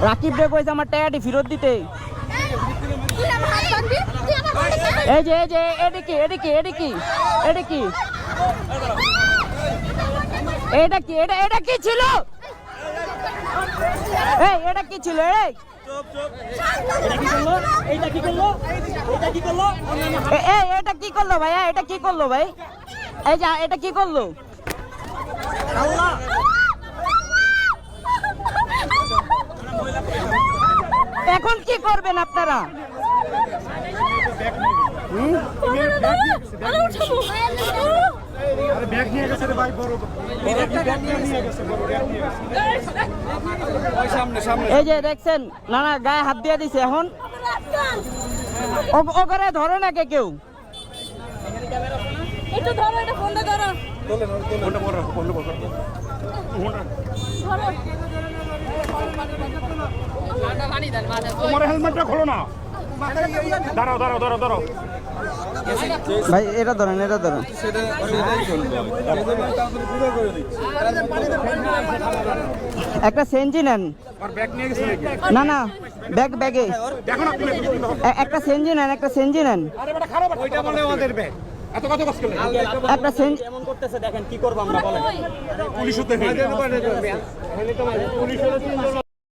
রাকিব রে কইছে আমার টাকাটি ফেরত দিতে। এই যে এটা কি এটা কি ছিল? এই এটা কি ছিল? এটা কি করলো ভাইয়া? এটা কি করলো ভাই? এই যে এটা কি করলো? এখন কি করবেন আপনারা? এই যে দেখছেন নানা গায়ে হাত দিয়ে দিছে। এখন ওখানে ধরে না কেউ? একটু ধরো, এটা ফোনটা ধরো। তোমার হেলমেটটা খোলো না। দাঁড়াও। ভাই এটা ধরেন। একটা সেনজি নেন। না ব্যাগে একটা সেনজি নেন। একটা এমন করতেছে, দেখেন কি করবো আমরা, বলেন। পুলিশ